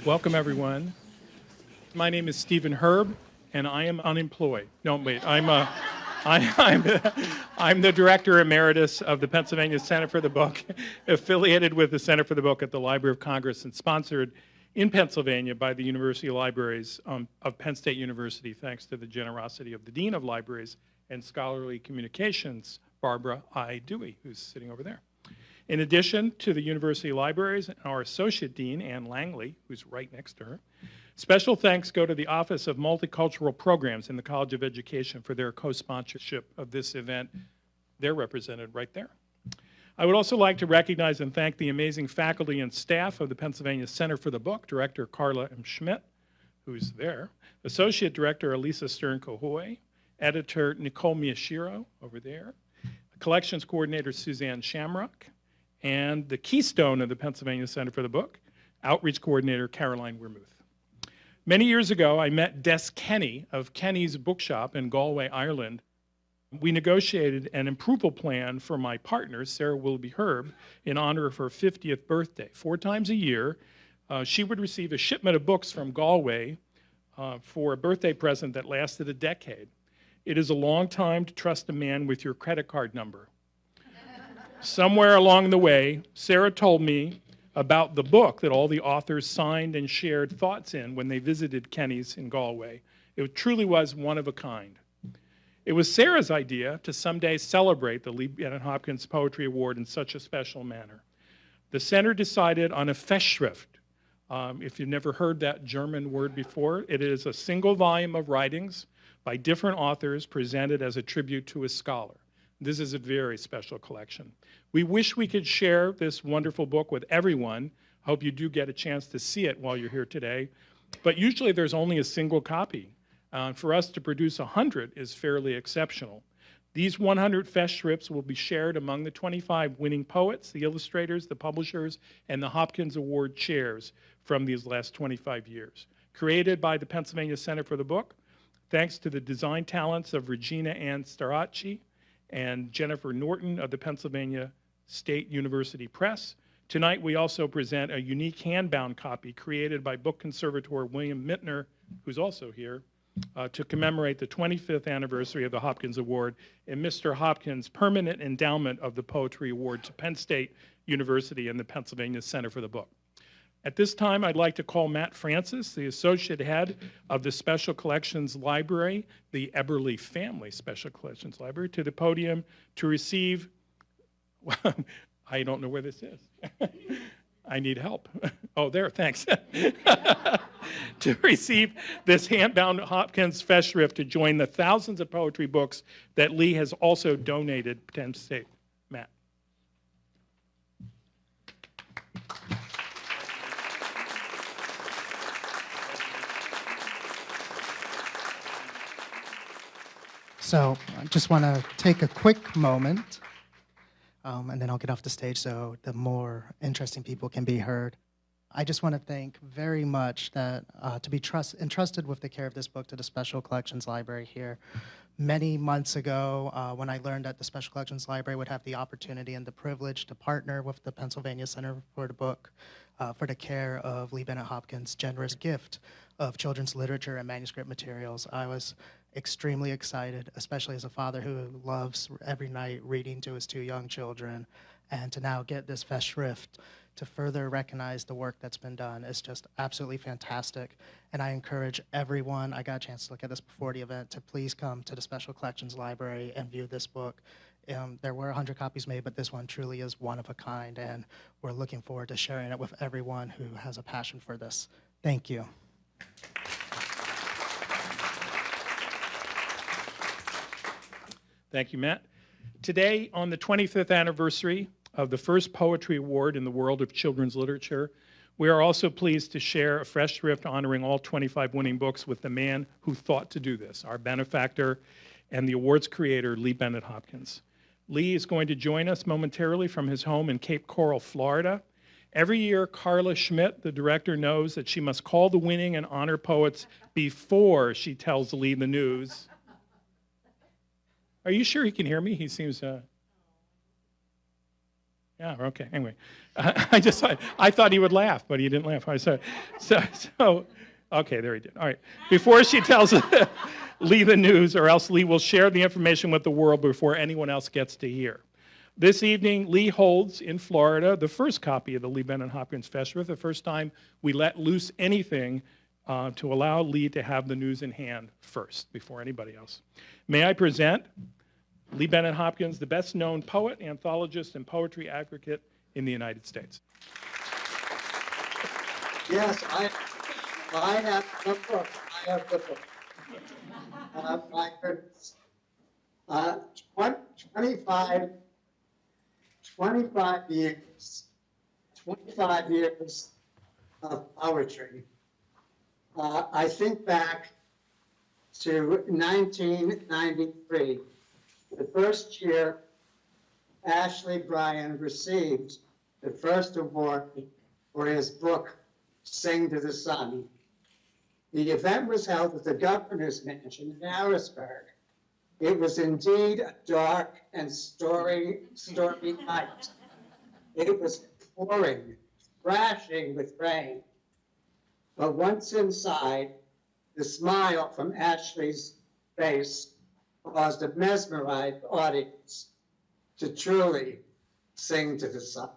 Welcome, everyone. My name is Stephen Herb, and I am unemployed. No, wait, I'm the Director Emeritus of the Pennsylvania Center for the Book, affiliated with the Center for the Book at the Library of Congress and sponsored in Pennsylvania by the University Libraries of Penn State University, thanks to the generosity of the Dean of Libraries and Scholarly Communications, Barbara I. Dewey, who's sitting over there. In addition to the University Libraries and our Associate Dean, Ann Langley, who's right next to her, special thanks go to the Office of Multicultural Programs in the College of Education for their co-sponsorship of this event. They're represented right there. I would also like to recognize and thank the amazing faculty and staff of the Pennsylvania Center for the Book, Director Carla M. Schmidt, who's there, Associate Director Elisa Stern-Cohoy, Editor Nicole Miyashiro, over there, Collections Coordinator Suzanne Shamrock, and the keystone of the Pennsylvania Center for the Book, Outreach Coordinator Caroline Wermuth. Many years ago, I met Des Kenny of Kenny's Bookshop in Galway, Ireland. We negotiated an approval plan for my partner, Sarah Willoughby Herb, in honor of her 50th birthday. 4 times a year, she would receive a shipment of books from Galway for a birthday present that lasted a decade. It is a long time to trust a man with your credit card number. Somewhere along the way, Sarah told me about the book that all the authors signed and shared thoughts in when they visited Kenny's in Galway. It truly was one of a kind. It was Sarah's idea to someday celebrate the Bennett Hopkins Poetry Award in such a special manner. The center decided on a Festschrift. If you've never heard that German word before, it is a single volume of writings by different authors presented as a tribute to a scholar. This is a very special collection. We wish we could share this wonderful book with everyone. I hope you do get a chance to see it while you're here today. But usually there's only a single copy. For us to produce 100 is fairly exceptional. These 100 Festschrifts will be shared among the 25 winning poets, the illustrators, the publishers, and the Hopkins Award chairs from these last 25 years. Created by the Pennsylvania Center for the Book, thanks to the design talents of Regina Ann Staracci and Jennifer Norton of the Pennsylvania State University Press. Tonight we also present a unique hand-bound copy created by book conservator William Mittner, who's also here, to commemorate the 25th anniversary of the Hopkins Award and Mr. Hopkins' permanent endowment of the Poetry Award to Penn State University and the Pennsylvania Center for the Book. At this time, I'd like to call Matt Francis, the Associate Head of the Special Collections Library, the Eberly Family Special Collections Library, to the podium to receive, well, I don't know where this is. I need help. Oh, there, thanks. To receive this hand-bound Hopkins Festschrift to join the thousands of poetry books that Lee has also donated to Penn State. Matt. So I just want to take a quick moment, and then I'll get off the stage so the more interesting people can be heard. I just want to thank very much that to be entrusted with the care of this book to the Special Collections Library here. Many months ago, when I learned that the Special Collections Library would have the opportunity and the privilege to partner with the Pennsylvania Center for the Book for the care of Lee Bennett Hopkins' generous gift of children's literature and manuscript materials, I was extremely excited, especially as a father who loves every night reading to his 2 young children, and to now get this Festschrift to further recognize the work that's been done is just absolutely fantastic. And I encourage everyone, I got a chance to look at this before the event, to please come to the Special Collections Library and view this book. There were 100 copies made, but this one truly is one of a kind, and we're looking forward to sharing it with everyone who has a passion for this. Thank you. Thank you, Matt. Today, on the 25th anniversary of the first Poetry Award in the world of children's literature, we are also pleased to share a Festschrift honoring all 25 winning books with the man who thought to do this, our benefactor and the award's creator, Lee Bennett Hopkins. Lee is going to join us momentarily from his home in Cape Coral, Florida. Every year, Carla Schmidt, the director, knows that she must call the winning and honor poets before she tells Lee the news. Are you sure he can hear me? He seems... Yeah, okay, anyway. I thought he would laugh, but he didn't laugh. Okay, there he did. All right. Before she tells Lee the news, or else Lee will share the information with the world before anyone else gets to hear. This evening, Lee holds in Florida the first copy of the Lee Bennett Hopkins Festival, the first time we let loose anything to allow Lee to have the news in hand first, before anybody else. May I present Lee Bennett Hopkins, the best-known poet, anthologist, and poetry advocate in the United States. Yes, I have the book. I have the book. My goodness. 25 years of poetry. I think back to 1993, the first year Ashley Bryan received the first award for his book, Sing to the Sun. The event was held at the Governor's Mansion in Harrisburg. It was indeed a dark and stormy night. It was pouring, crashing with rain. But once inside, the smile from Ashley's face caused a mesmerized audience to truly sing to the sun.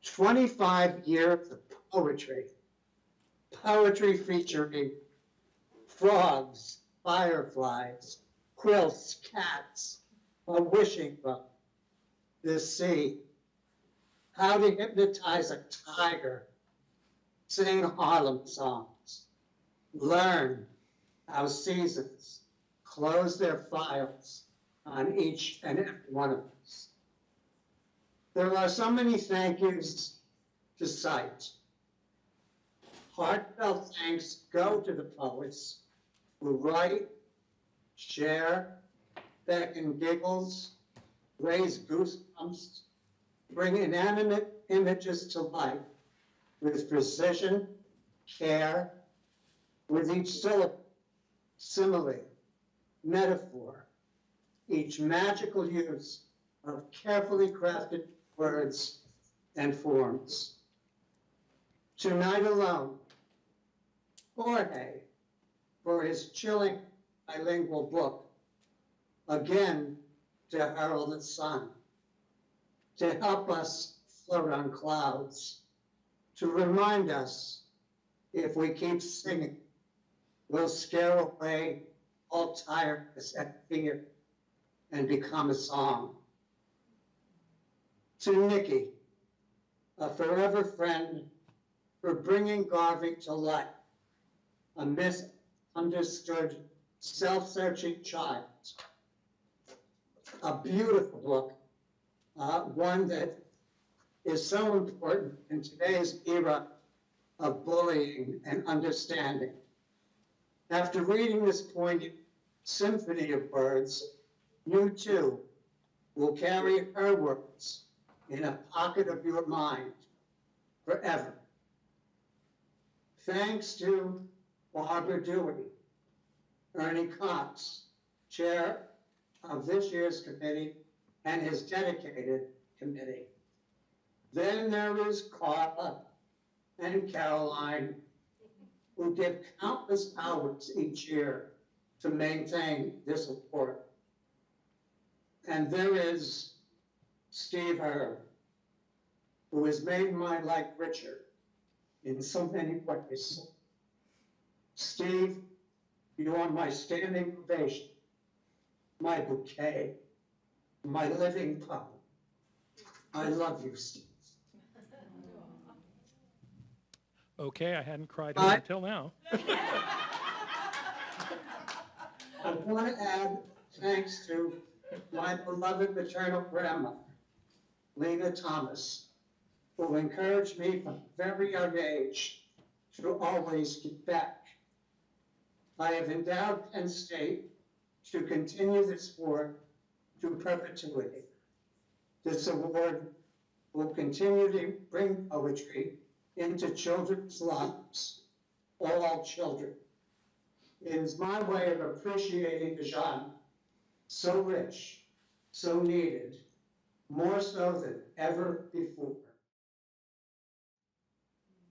25 years of poetry featuring frogs, fireflies, quilts, cats, a wishing book, the sea, how to hypnotize a tiger, sing Harlem songs, learn how seasons close their files on each and every one of us. There are so many thank yous to cite. Heartfelt thanks go to the poets who write, share, beckon giggles, raise goosebumps, bring inanimate images to life with precision, care, with each syllable, simile, metaphor, each magical use of carefully crafted words and forms. Tonight alone, Jorge, for his chilling bilingual book, again to herald the sun, to help us float on clouds, to remind us if we keep singing, we'll scare away all tiredness and fear and become a song. To Nikki, a forever friend, for bringing Garvey to life, a misunderstood, self-searching child. A beautiful book, one that is so important in today's era of bullying and understanding. After reading this poignant symphony of words, you too will carry her words in a pocket of your mind forever. Thanks to Barbara Dewey, Ernie Cox, chair of this year's committee and his dedicated committee. Then there is Carla and Caroline, who give countless hours each year to maintain this award. And there is Steve Herb, who has made my life richer in so many ways. Steve, you are my standing ovation, my bouquet, my living poem. I love you, Steve. Okay, I hadn't cried until now. I want to add thanks to my beloved maternal grandmother, Lena Thomas, who encouraged me from a very young age to always give back. I have endowed Penn State to continue this work to perpetuity. This award will continue to bring poetry into children's lives, all children. It is my way of appreciating the genre, so rich, so needed, more so than ever before.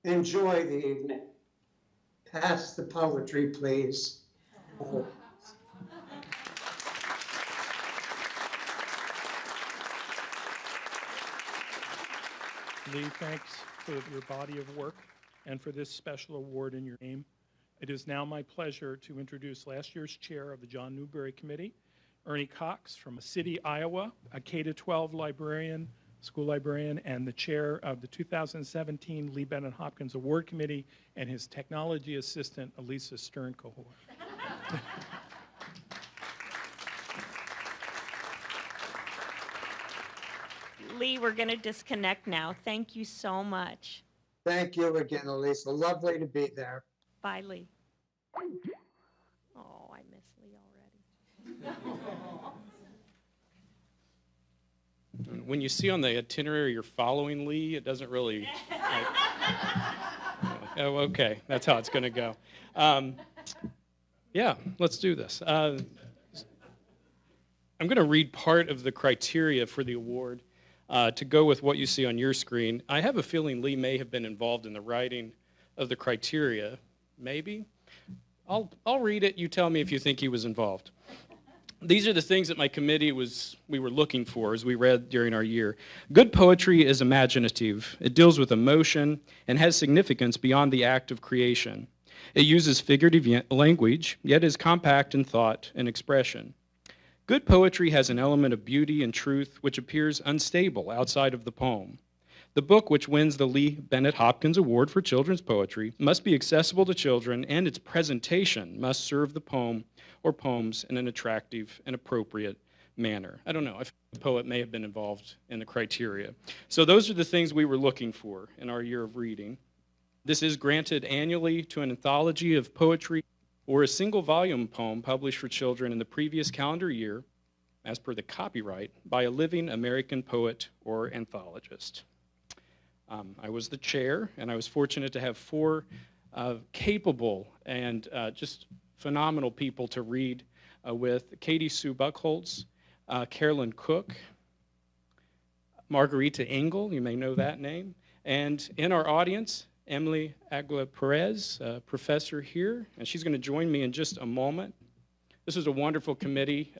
Enjoy the evening. Pass the poetry, please. Lee, thanks for your body of work and for this special award in your name. It is now my pleasure to introduce last year's chair of the John Newbery Committee, Ernie Cox from City, Iowa, a K-12 librarian, school librarian, and the chair of the 2017 Lee Bennett Hopkins Award Committee, and his technology assistant, Elisa Stern cohort. Lee, we're going to disconnect now. Thank you so much. Thank you again, Elisa. Lovely to be there. Bye, Lee. Oh, I miss Lee already. When you see on the itinerary you're following Lee, it doesn't really. Oh, okay, that's how it's going to go. Yeah, let's do this. I'm going to read part of the criteria for the award to go with what you see on your screen. I have a feeling Lee may have been involved in the writing of the criteria. Maybe. I'll read it. You tell me if you think he was involved. These are the things that my committee we were looking for as we read during our year. Good poetry is imaginative. It deals with emotion and has significance beyond the act of creation. It uses figurative language, yet is compact in thought and expression. Good poetry has an element of beauty and truth which appears unstable outside of the poem. The book, which wins the Lee Bennett Hopkins Award for Children's Poetry, must be accessible to children, and its presentation must serve the poem or poems in an attractive and appropriate manner. I don't know, I think the poet may have been involved in the criteria. So those are the things we were looking for in our year of reading. This is granted annually to an anthology of poetry or a single volume poem published for children in the previous calendar year, as per the copyright, by a living American poet or anthologist. I was the chair, and I was fortunate to have four capable and just phenomenal people to read with: Katie Sue Buchholz, Carolyn Cook, Margarita Engel, you may know that name, and in our audience, Emily Aguila Perez, professor here, and she's going to join me in just a moment. This was a wonderful committee.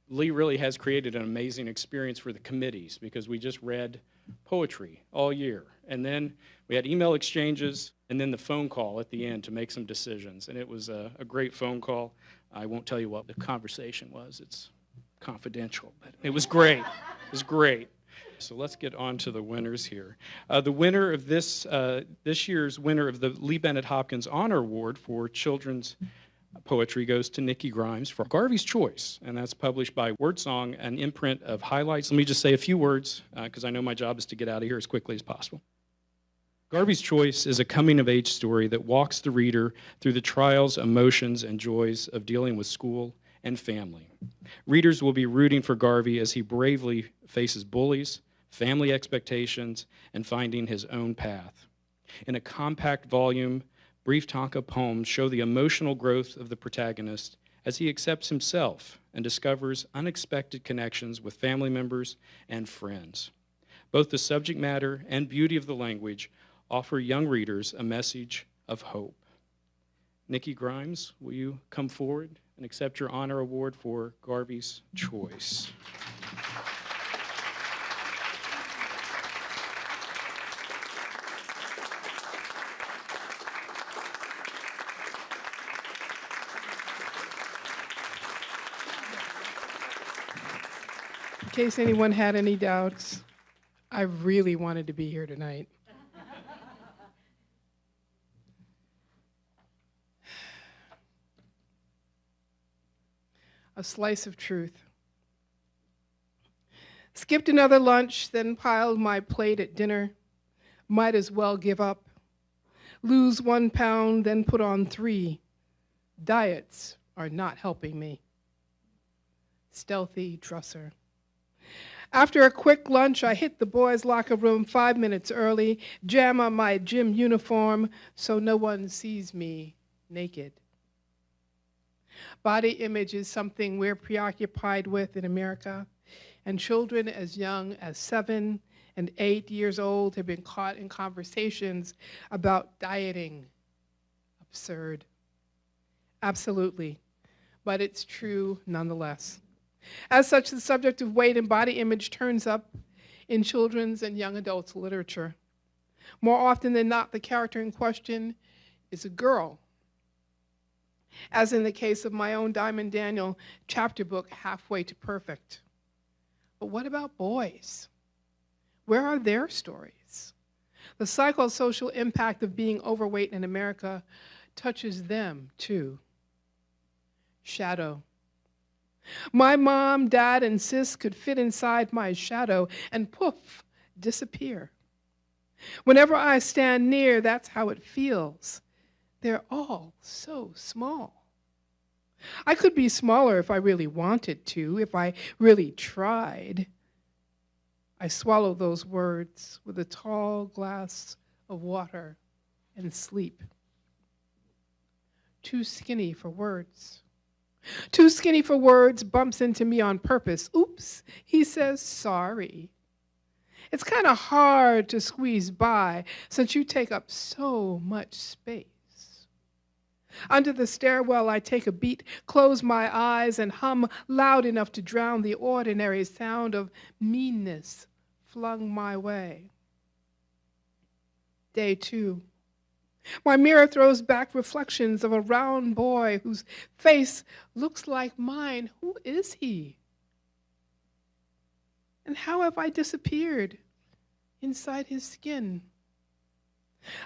Lee really has created an amazing experience for the committees because we just read poetry all year. And then we had email exchanges and then the phone call at the end to make some decisions. And it was a great phone call. I won't tell you what the conversation was. It's confidential, but it was great. It was great. So let's get on to the winners here. The winner of this year's winner of the Lee Bennett Hopkins Honor Award for Children's Poetry goes to Nikki Grimes for Garvey's Choice, and that's published by WordSong, an imprint of highlights. Let me just say a few words, because I know my job is to get out of here as quickly as possible. Garvey's Choice is a coming-of-age story that walks the reader through the trials, emotions, and joys of dealing with school and family. Readers will be rooting for Garvey as he bravely faces bullies, family expectations, and finding his own path. In a compact volume, brief tanka poems show the emotional growth of the protagonist as he accepts himself and discovers unexpected connections with family members and friends. Both the subject matter and beauty of the language offer young readers a message of hope. Nikki Grimes, will you come forward and accept your honor award for Garvey's Choice? In case anyone had any doubts, I really wanted to be here tonight. A slice of truth. Skipped another lunch, then piled my plate at dinner. Might as well give up. Lose 1 pound, then put on 3. Diets are not helping me. Stealthy dresser. After a quick lunch, I hit the boys' locker room 5 minutes early, jam on my gym uniform so no one sees me naked. Body image is something we're preoccupied with in America, and children as young as 7 and 8 years old have been caught in conversations about dieting. Absurd. Absolutely. But it's true nonetheless. As such, the subject of weight and body image turns up in children's and young adults' literature. More often than not, the character in question is a girl, as in the case of my own Diamond Daniel chapter book, Halfway to Perfect. But what about boys? Where are their stories? The psychosocial impact of being overweight in America touches them too. Shadow. My mom, dad, and sis could fit inside my shadow and poof, disappear. Whenever I stand near, that's how it feels. They're all so small. I could be smaller if I really wanted to, if I really tried. I swallow those words with a tall glass of water and sleep. Too skinny for words. Too skinny for words bumps into me on purpose. Oops, he says sorry. It's kind of hard to squeeze by since you take up so much space. Under the stairwell, I take a beat, close my eyes, and hum loud enough to drown the ordinary sound of meanness flung my way. Day 2. My mirror throws back reflections of a round boy whose face looks like mine. Who is he? And how have I disappeared inside his skin?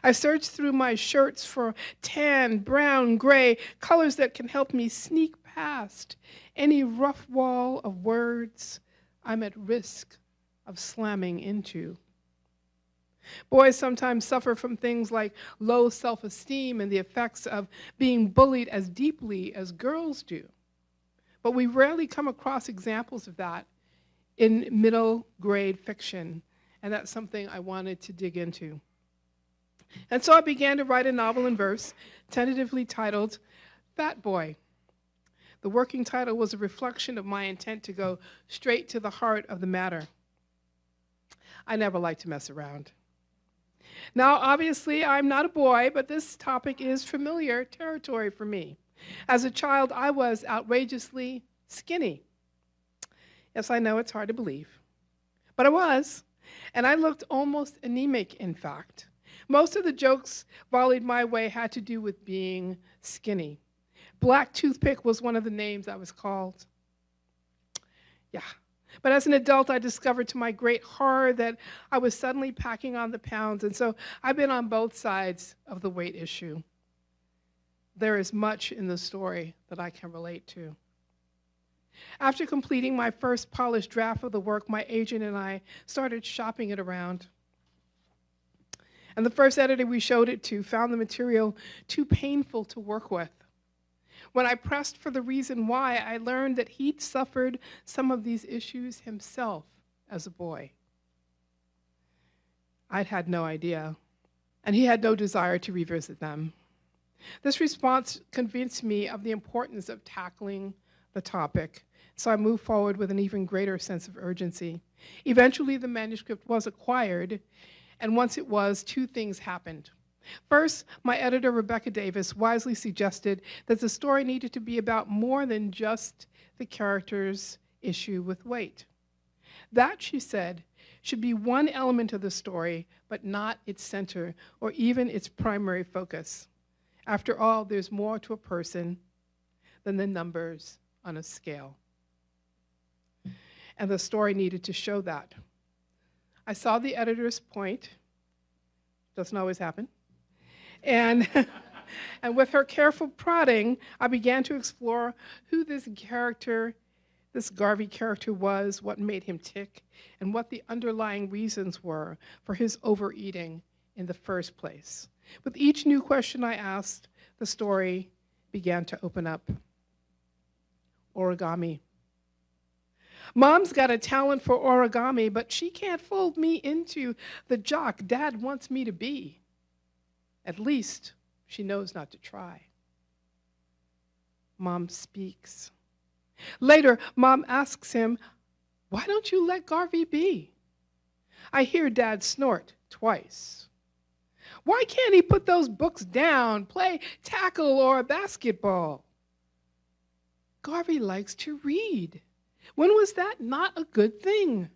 I search through my shirts for tan, brown, gray, colors that can help me sneak past any rough wall of words I'm at risk of slamming into. Boys sometimes suffer from things like low self-esteem and the effects of being bullied as deeply as girls do. But we rarely come across examples of that in middle grade fiction, and that's something I wanted to dig into. And so I began to write a novel in verse, tentatively titled Fat Boy. The working title was a reflection of my intent to go straight to the heart of the matter. I never like to mess around. Now, obviously, I'm not a boy, but this topic is familiar territory for me. As a child, I was outrageously skinny. Yes, I know it's hard to believe, but I was, and I looked almost anemic, in fact. Most of the jokes volleyed my way had to do with being skinny. Black Toothpick was one of the names I was called. Yeah. But as an adult, I discovered to my great horror that I was suddenly packing on the pounds, and so I've been on both sides of the weight issue. There is much in the story that I can relate to. After completing my first polished draft of the work, my agent and I started shopping it around. And the first editor we showed it to found the material too painful to work with. When I pressed for the reason why, I learned that he'd suffered some of these issues himself as a boy. I'd had no idea, and he had no desire to revisit them. This response convinced me of the importance of tackling the topic, so I moved forward with an even greater sense of urgency. Eventually, the manuscript was acquired, and once it was, two things happened. First, my editor, Rebecca Davis, wisely suggested that the story needed to be about more than just the character's issue with weight. That, she said, should be one element of the story, but not its center or even its primary focus. After all, there's more to a person than the numbers on a scale. And the story needed to show that. I saw the editor's point. Doesn't always happen. And with her careful prodding, I began to explore who this character, this Garvey character was, what made him tick, and what the underlying reasons were for his overeating in the first place. With each new question I asked, the story began to open up. Origami. Mom's got a talent for origami, but she can't fold me into the jock Dad wants me to be. At least she knows not to try. Mom speaks. Later, Mom asks him, Why don't you let Garvey be? I hear Dad snort twice. Why can't he put those books down, play tackle or basketball? Garvey likes to read. When was that not a good thing?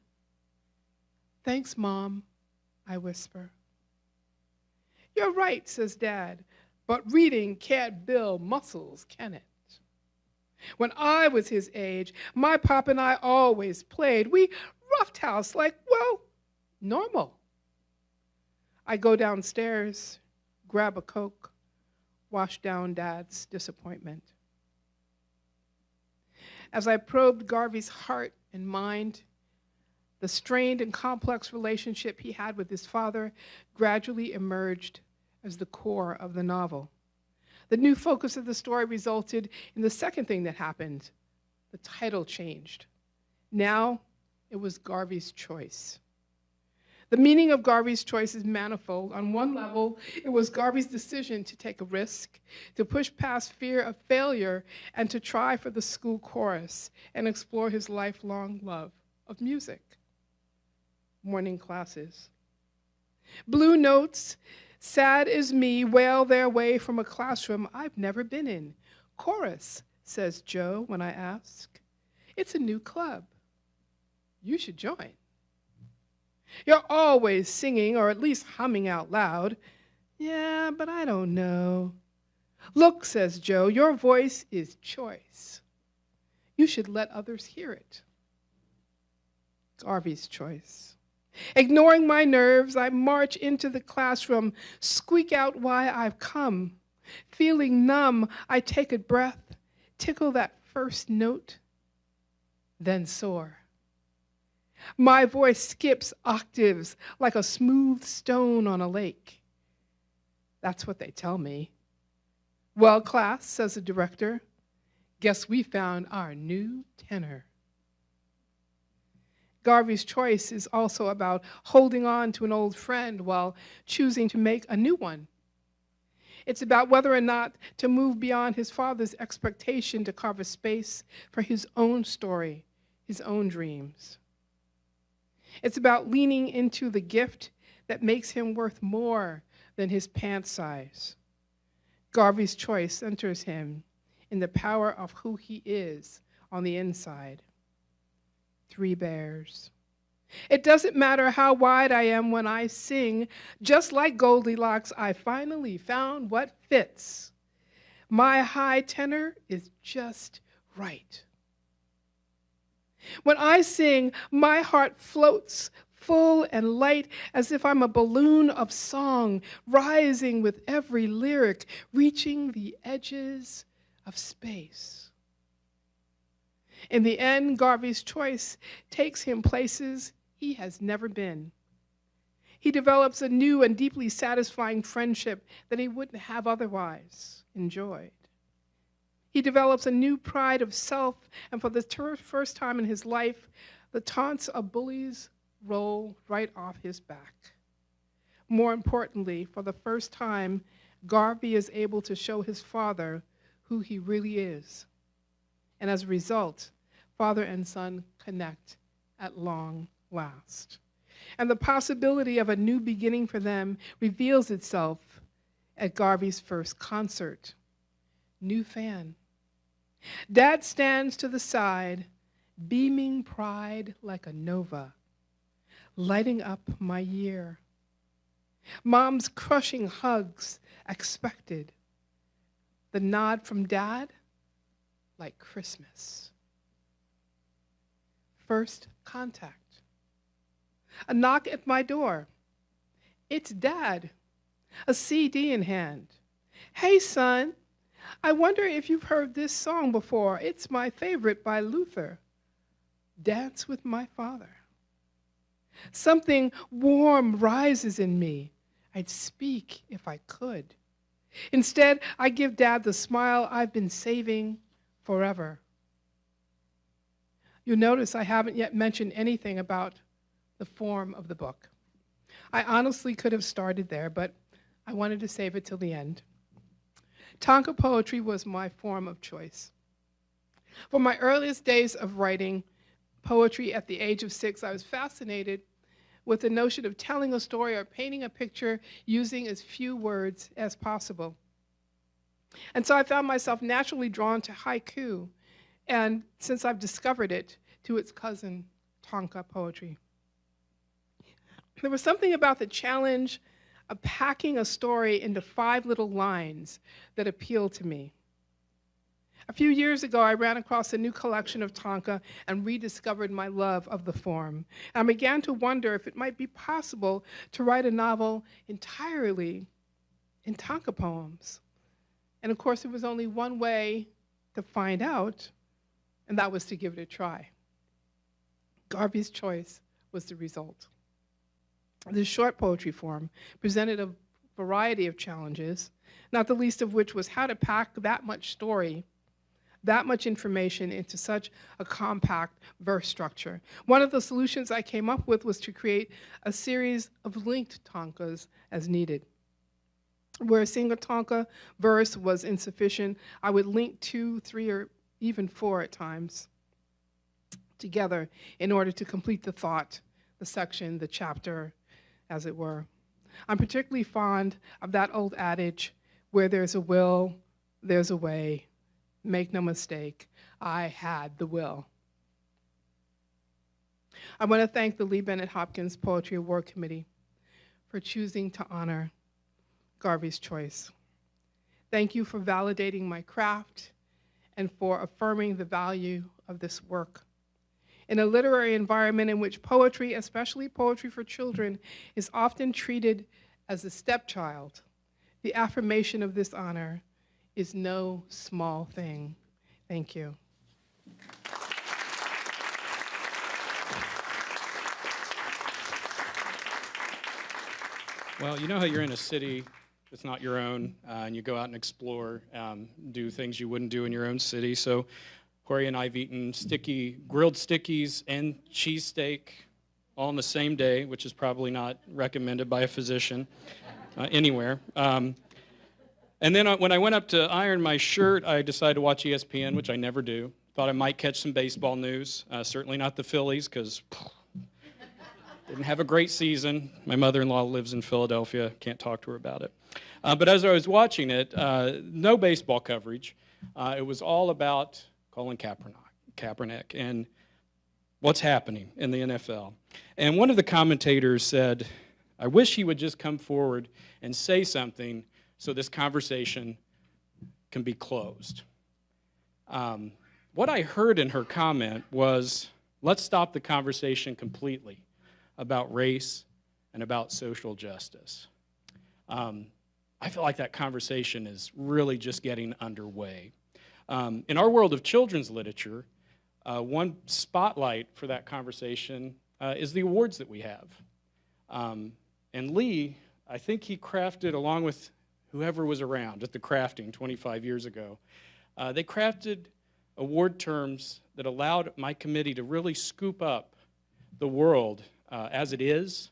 Thanks, Mom, I whisper. You're right, says Dad, but reading can't build muscles, can it? When I was his age, my pop and I always played. We roughed house like, well, normal. I go downstairs, grab a Coke, wash down Dad's disappointment. As I probed Garvey's heart and mind, the strained and complex relationship he had with his father gradually emerged as the core of the novel. The new focus of the story resulted in the second thing that happened. The title changed. Now it was Garvey's choice. The meaning of Garvey's choice is manifold. On one level, it was Garvey's decision to take a risk, to push past fear of failure, and to try for the school chorus and explore his lifelong love of music. Morning classes. Blue notes, sad as me, wail their way from a classroom I've never been in. Chorus, says Joe when I ask. It's a new club. You should join. You're always singing, or at least humming out loud. Yeah, but I don't know. Look, says Joe, your voice is choice. You should let others hear it. Garvey's choice. Ignoring my nerves, I march into the classroom, squeak out why I've come. Feeling numb, I take a breath, tickle that first note, then soar. My voice skips octaves like a smooth stone on a lake. That's what they tell me. Well, class, says the director, guess we found our new tenor. Garvey's choice is also about holding on to an old friend while choosing to make a new one. It's about whether or not to move beyond his father's expectation to carve a space for his own story, his own dreams. It's about leaning into the gift that makes him worth more than his pant size. Garvey's choice centers him in the power of who he is on the inside. 3 bears. It doesn't matter how wide I am when I sing, just like Goldilocks, I finally found what fits. My high tenor is just right. When I sing, my heart floats full and light as if I'm a balloon of song, rising with every lyric, reaching the edges of space. In the end, Garvey's choice takes him places he has never been. He develops a new and deeply satisfying friendship that he wouldn't have otherwise enjoyed. He develops a new pride of self, and for the first time in his life, the taunts of bullies roll right off his back. More importantly, for the first time, Garvey is able to show his father who he really is. And as a result, father and son connect at long last. And the possibility of a new beginning for them reveals itself at Garvey's first concert. New fan. Dad stands to the side, beaming pride like a nova, lighting up my year. Mom's crushing hugs expected. The nod from Dad, like Christmas. First contact. A knock at my door. It's Dad, a CD in hand. Hey, son, I wonder if you've heard this song before. It's my favorite by Luther, Dance with My Father. Something warm rises in me. I'd speak if I could. Instead, I give Dad the smile I've been saving forever. You'll notice I haven't yet mentioned anything about the form of the book. I honestly could have started there, but I wanted to save it till the end. Tanka poetry was my form of choice. For my earliest days of writing, poetry at the age of 6, I was fascinated with the notion of telling a story or painting a picture using as few words as possible. And so I found myself naturally drawn to haiku, and since I've discovered it, to its cousin, Tanka poetry. There was something about the challenge of packing a story into 5 little lines that appealed to me. A few years ago, I ran across a new collection of Tanka and rediscovered my love of the form. I began to wonder if it might be possible to write a novel entirely in Tanka poems. And of course, there was only one way to find out, and that was to give it a try. Garvey's Choice was the result. This short poetry form presented a variety of challenges, not the least of which was how to pack that much story, that much information into such a compact verse structure. One of the solutions I came up with was to create a series of linked tankas as needed. Where a single tanka verse was insufficient, I would link 2, 3, or even 4 at times together in order to complete the thought, the section, the chapter, as it were. I'm particularly fond of that old adage, where there's a will, there's a way. Make no mistake, I had the will. I want to thank the Lee Bennett Hopkins Poetry Award Committee for choosing to honor Garvey's Choice. Thank you for validating my craft and for affirming the value of this work. In a literary environment in which poetry, especially poetry for children, is often treated as a stepchild, the affirmation of this honor is no small thing. Thank you. Well, you know how you're in a city that's not your own, and you go out and explore, do things you wouldn't do in your own city. So Jorge and I have eaten grilled stickies and cheesesteak all on the same day, which is probably not recommended by a physician anywhere. And then when I went up to iron my shirt, I decided to watch ESPN, which I never do. Thought I might catch some baseball news. Certainly not the Phillies, because didn't have a great season. My mother-in-law lives in Philadelphia. Can't talk to her about it. But as I was watching it, no baseball coverage. It was all about Colin Kaepernick and what's happening in the NFL. And one of the commentators said, I wish he would just come forward and say something so this conversation can be closed. What I heard in her comment was, let's stop the conversation completely about race and about social justice. I feel like that conversation is really just getting underway. In our world of children's literature, one spotlight for that conversation is the awards that we have. And Lee, I think he crafted, along with whoever was around at the crafting 25 years ago, they crafted award terms that allowed my committee to really scoop up the world as it is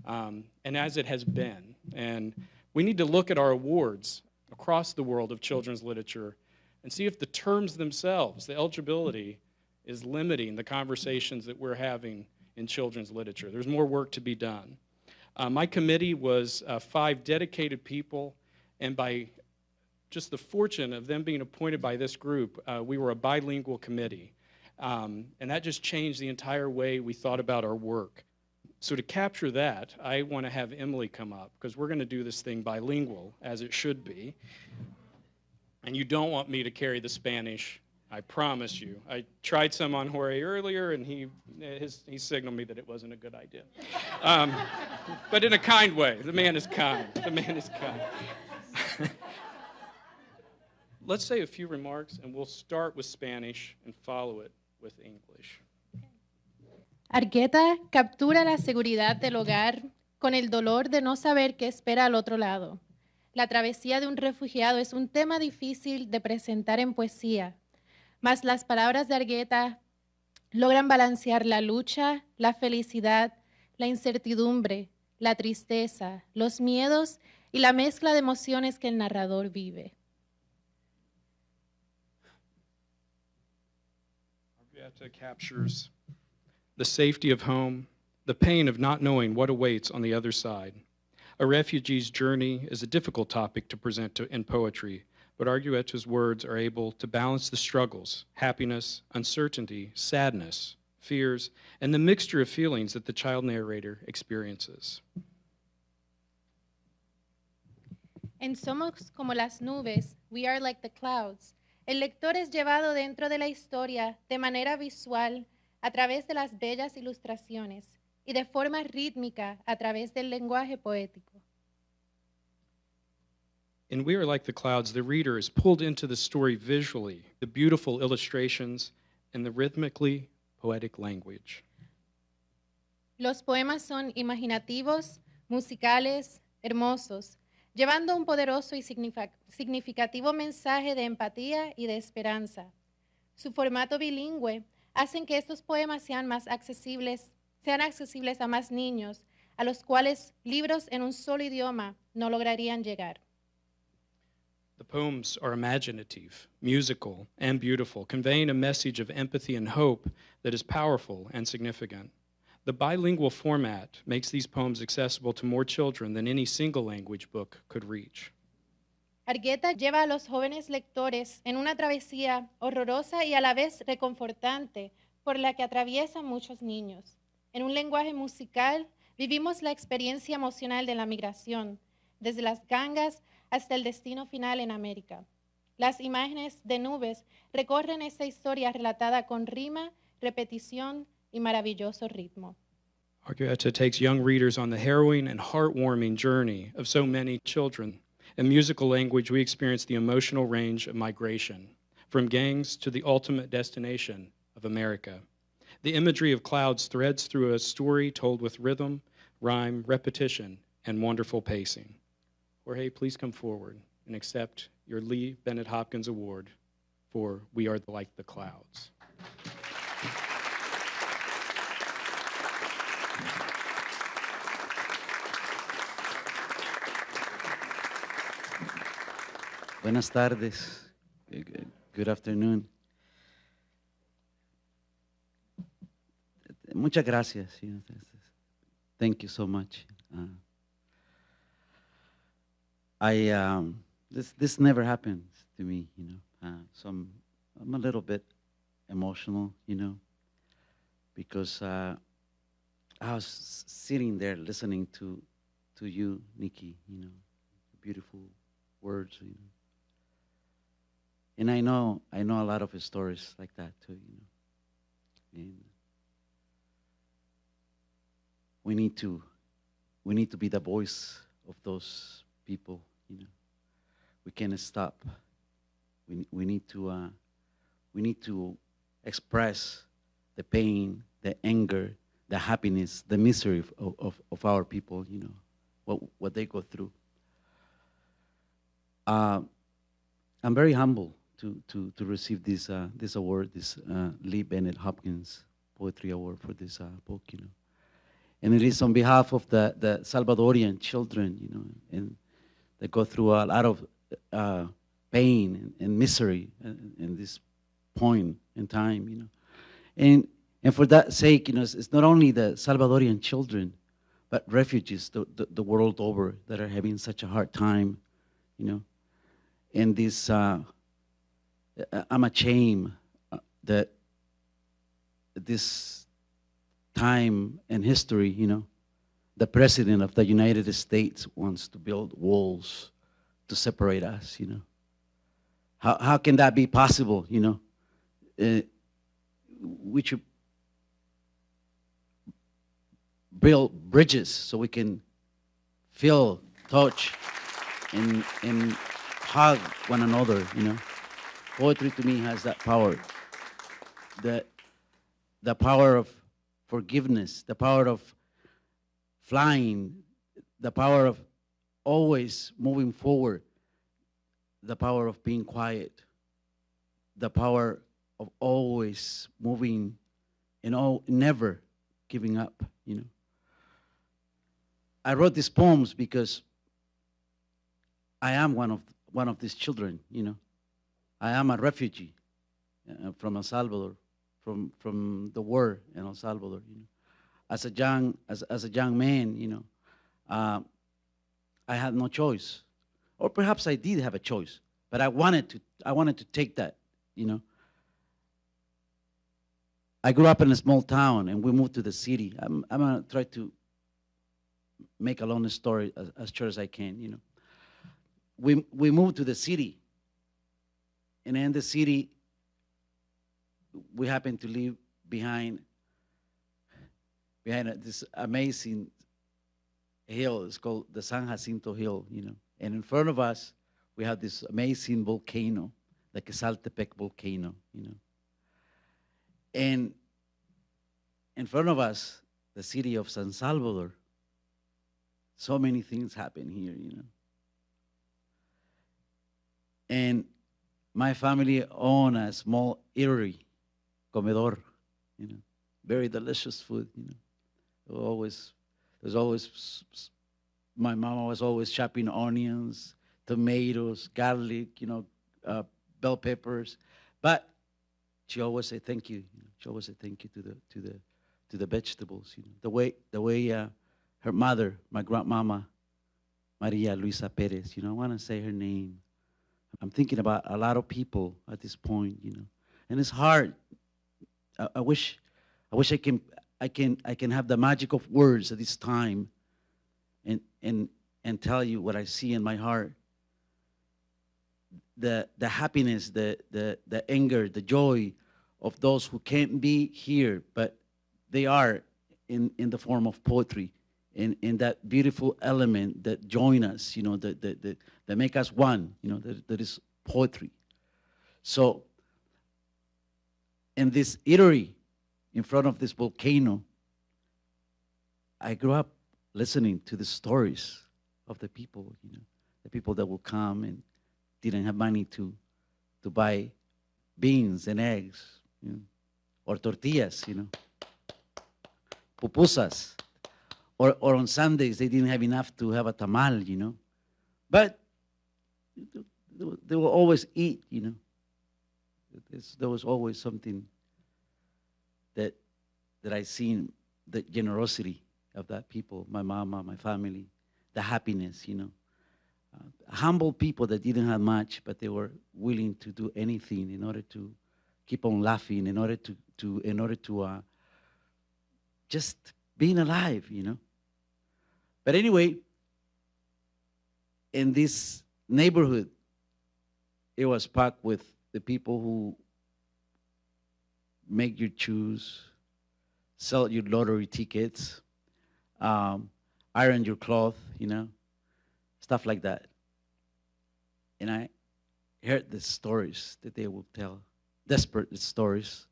and as it has been. And we need to look at our awards across the world of children's literature and see if the terms themselves, the eligibility, is limiting the conversations that we're having in children's literature. There's more work to be done. My committee was 5 dedicated people, and by just the fortune of them being appointed by this group, we were a bilingual committee. And that just changed the entire way we thought about our work. So to capture that, I want to have Emily come up, because we're going to do this thing bilingual, as it should be. And you don't want me to carry the Spanish, I promise you. I tried some on Jorge earlier, and he signaled me that it wasn't a good idea. But in a kind way. The man is kind. The man is kind. Let's say a few remarks, and we'll start with Spanish and follow it with English. Argueta captura la seguridad del hogar con el dolor de no saber qué espera al otro lado. La travesía de un refugiado es un tema difícil de presentar en poesía, mas las palabras de Argueta logran balancear la lucha, la felicidad, la incertidumbre, la tristeza, los miedos y la mezcla de emociones que el narrador vive. Argueta captures the safety of home, the pain of not knowing what awaits on the other side. A refugee's journey is a difficult topic to present in poetry, but Argueta's words are able to balance the struggles, happiness, uncertainty, sadness, fears, and the mixture of feelings that the child narrator experiences. En Somos como las nubes, we are like the clouds. El lector es llevado dentro de la historia de manera visual a través de las bellas ilustraciones y de forma rítmica a través del lenguaje poético. In We Are Like the Clouds, the reader is pulled into the story visually, the beautiful illustrations, and the rhythmically poetic language. Los poemas son imaginativos, musicales, hermosos, llevando un poderoso y significativo mensaje de empatía y de esperanza. Su formato bilingüe hace que estos poemas sean accesibles a más niños, a los cuales libros en un solo idioma no lograrían llegar. The poems are imaginative, musical, and beautiful, conveying a message of empathy and hope that is powerful and significant. The bilingual format makes these poems accessible to more children than any single language book could reach. Argueta lleva a los jóvenes lectores en una travesía horrorosa y a la vez reconfortante por la que atraviesan muchos niños. En un lenguaje musical vivimos la experiencia emocional de la migración, desde las gangas hasta el destino final en América. Las imágenes de nubes recorren esta historia relatada con rima, repetición y maravilloso ritmo. Argueta takes young readers on the harrowing and heartwarming journey of so many children. In musical language, we experience the emotional range of migration, from gangs to the ultimate destination of America. The imagery of clouds threads through a story told with rhythm, rhyme, repetition, and wonderful pacing. Jorge, please come forward and accept your Lee Bennett Hopkins Award for We Are Like the Clouds. Buenas tardes. Good afternoon. Muchas gracias. Thank you so much. This never happens to me, so I'm a little bit emotional, because I was sitting there listening to you, Nikki, beautiful words, and I know a lot of stories like that too, and we need to be the voice of those people, We can't stop. We need to express the pain, the anger, the happiness, the misery of our people, what they go through. I'm very humble to receive this award, this Lee Bennett Hopkins Poetry Award for this book, And it is on behalf of the Salvadorian children, and they go through a lot of pain and misery in this point in time, And for that sake, it's not only the Salvadorian children, but refugees the world over that are having such a hard time, And this, I'm ashamed that this time in history, the president of the United States wants to build walls to separate us, How can that be possible, We should build bridges so we can feel, touch, and hug one another, Poetry to me has that power, the power of forgiveness, the power of flying, the power of always moving forward, the power of being quiet, the power of always moving and never giving up, I wrote these poems because I am one of these children, I am a refugee from El Salvador from the war in El Salvador. You know, as a young man, you know, I had no choice, or perhaps I did have a choice, but I wanted to take that. You know, I grew up in a small town, and we moved to the city. I'm gonna try to make a long story as short as I can. You know, we moved to the city, and in the city, we happened to live behind this amazing hill. It's called the San Jacinto Hill. You know, and in front of us, we have this amazing volcano, the Quesaltepec volcano. You know, and in front of us, the city of San Salvador. So many things happen here, you know. And my family owned a small eatery, comedor, you know, very delicious food, you know. My mama was always chopping onions, tomatoes, garlic, you know, bell peppers. But she always said thank you. You know, she always said thank you to the vegetables. You know, the way her mother, my grandmama, Maria Luisa Perez. You know, I want to say her name. I'm thinking about a lot of people at this point. You know, and it's hard. I wish I can have the magic of words at this time, and tell you what I see in my heart. The happiness, the anger, the joy of those who can't be here, but they are in the form of poetry, in that beautiful element that join us, you know, that make us one, you know, that is poetry. So in this eatery, in front of this volcano, I grew up listening to the stories of the people, you know, the people that will come and didn't have money to buy beans and eggs, you know, or tortillas, you know, pupusas, or on Sundays they didn't have enough to have a tamal, you know, but they will always eat, you know. There was always something that I seen, the generosity of that people, my mama, my family, the happiness, you know. Humble people that didn't have much, but they were willing to do anything in order to keep on laughing, in order to just being alive, you know. But anyway, in this neighborhood, it was packed with the people who make you choose, sell your lottery tickets, iron your cloth, you know, stuff like that. And I heard the stories that they would tell, desperate stories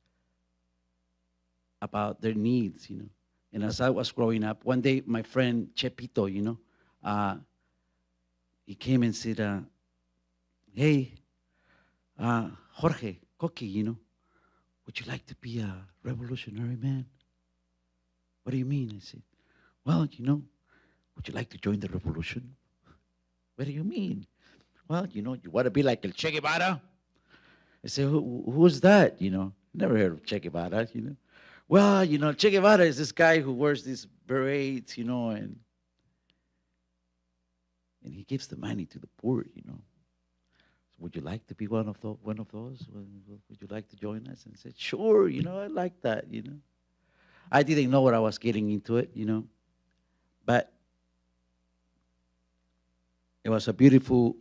about their needs, you know. And as I was growing up, one day my friend Chepito, you know, he came and said, hey, Jorge, Coqui, you know, would you like to be a revolutionary man? What do you mean? I said, well, you know, would you like to join the revolution? What do you mean? Well, you know, you want to be like El Che Guevara? I said, who's that? You know, never heard of Che Guevara, you know. Well, you know, Che Guevara is this guy who wears these berets, you know, and he gives the money to the poor, you know. So would you like to be one of those? Would you like to join us? And I said, sure, you know, I like that, you know. I didn't know what I was getting into it, you know, but it was a beautiful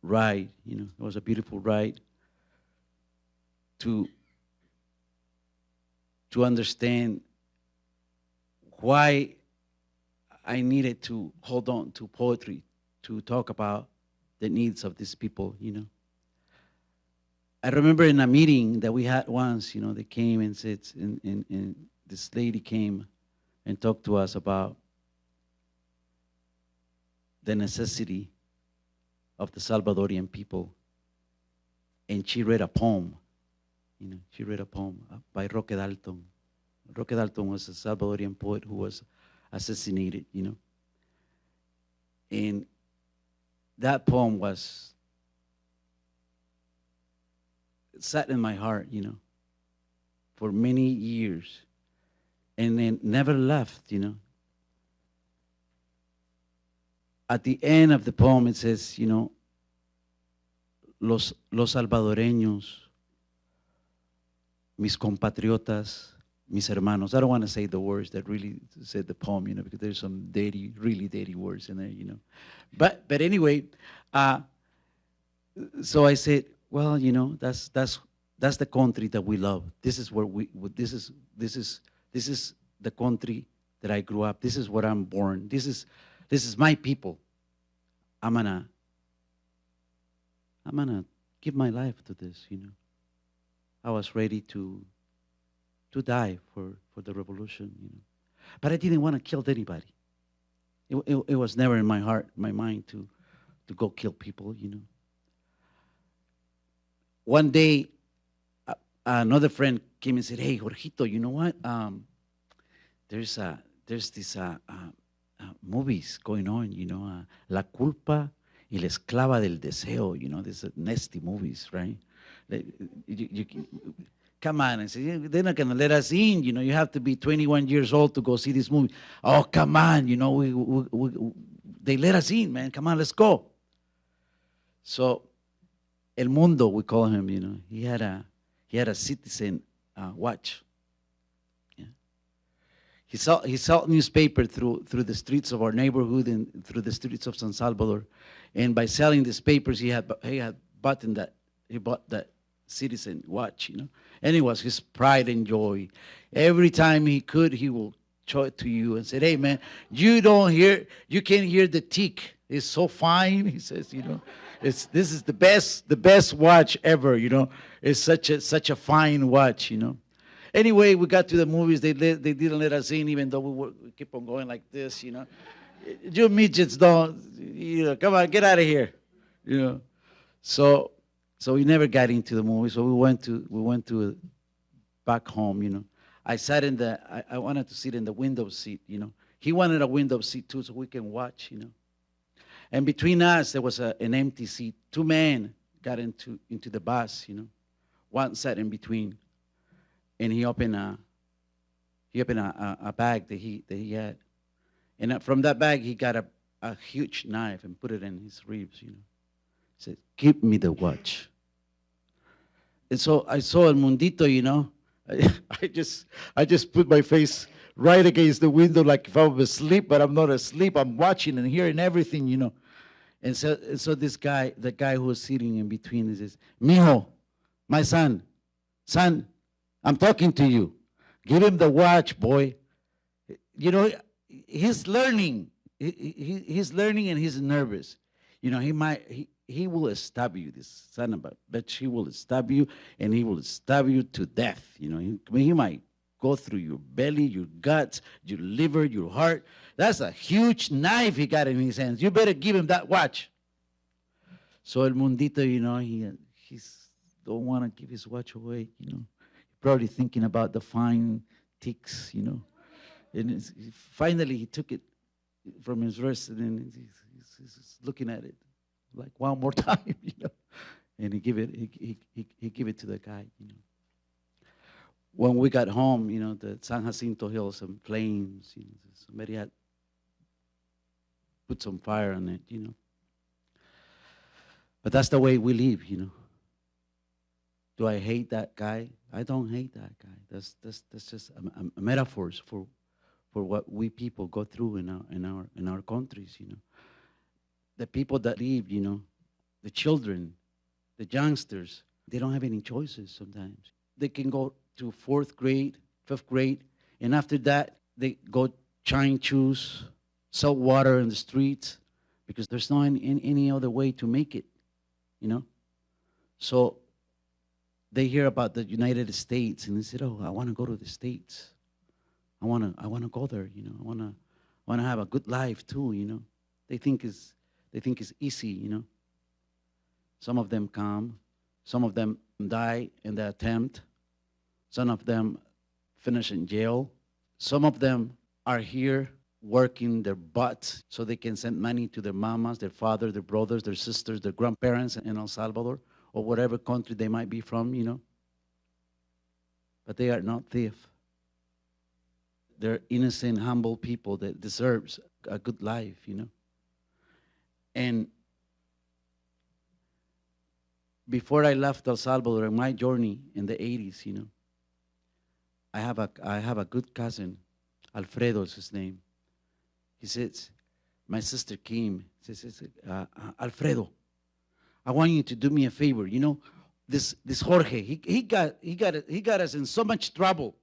ride, you know. It was a beautiful ride to understand why I needed to hold on to poetry to talk about the needs of these people, you know. I remember in a meeting that we had once, you know, they came and said, and this lady came and talked to us about the necessity of the Salvadorian people. And she read a poem, you know, she read a poem by Roque Dalton. Roque Dalton was a Salvadorian poet who was assassinated, you know. And that poem sat in my heart, you know, for many years, and then never left, you know. At the end of the poem, it says, you know, los salvadoreños, mis compatriotas, mis hermanos. I don't want to say the words that really said the poem, you know, because there's some dirty, really dirty words in there, you know. But anyway, so I said, well, you know, that's the country that we love. This is where this is the country that I grew up. This is where I'm born. This is my people. I'm gonna give my life to this, you know. I was ready to die for the revolution, you know. But I didn't want to kill anybody. It was never in my heart, my mind to go kill people, you know. One day, another friend came and said, "Hey, Jorgito, you know what? There's this movies going on, you know, La Culpa y la Esclava del Deseo, you know, these nasty movies, right? Come on," and say, "They're not going to let us in, you know, you have to be 21 years old to go see this movie." "Oh, come on, you know, they let us in, man, come on, let's go." So, El Mundo, we call him, you know, he had a citizen watch. Yeah. He sold newspaper through the streets of our neighborhood and through the streets of San Salvador, and by selling these papers, he bought that citizen watch, you know, and it was his pride and joy. Every time he could, he will show it to you and say, "Hey, man, you can't hear the tick. It's so fine," he says, you know. This is the best watch ever, you know. It's such a fine watch, you know. Anyway, we got to the movies. They didn't let us in, even though we keep on going like this, you know. You midgets don't, you know. Come on, get out of here, you know. So we never got into the movie. So we went to back home, you know. I wanted to sit in the window seat, you know. He wanted a window seat too, so we can watch, you know. And between us, there was an empty seat. Two men got into the bus, you know. One sat in between, and he opened a bag that he had, and from that bag he got a huge knife and put it in his ribs, you know. He said, "Give me the watch." And so I saw El Mundito, you know. I just put my face right against the window like if I was asleep, but I'm not asleep. I'm watching and hearing everything, you know. And so this guy, the guy who was sitting in between, he says, "Mijo, my son, I'm talking to you. Give him the watch, boy." You know, he's learning. He's learning and he's nervous. You know, he will stab you, this son of a bitch. He will stab you, and he will stab you to death. You know, he might go through your belly, your guts, your liver, your heart. That's a huge knife he got in his hands. You better give him that watch. So El Mundito, you know, he's don't want to give his watch away, you know. Probably thinking about the fine ticks, you know. And finally he took it from his wrist, and then he's looking at it like one more time, you know. And he give it to the guy, you know. When we got home, you know, the San Jacinto Hill, some flames, you know, somebody had put some fire on it, you know. But that's the way we live, you know. Do I hate that guy? I don't hate that guy. That's just a metaphors for what we people go through in our countries, you know. The people that live, you know, the children, the youngsters, they don't have any choices sometimes. They can go to 4th grade, 5th grade, and after that, they go shine shoes, sell water in the streets, because there's not any other way to make it, you know. So they hear about the United States, and they said, "Oh, I want to go to the States. I want to go there, you know. I want to have a good life too, you know." They think it's easy, you know. Some of them come, some of them die in the attempt. Some of them finish in jail. Some of them are here working their butts so they can send money to their mamas, their fathers, their brothers, their sisters, their grandparents in El Salvador or whatever country they might be from, you know. but they are not thieves. They're innocent, humble people that deserves a good life, you know. And before I left El Salvador on my journey in the 80s, you know, I have a good cousin, Alfredo is his name. He says, my sister Kim says, Alfredo, I want you to do me a favor. You know, this Jorge, he got us in so much trouble.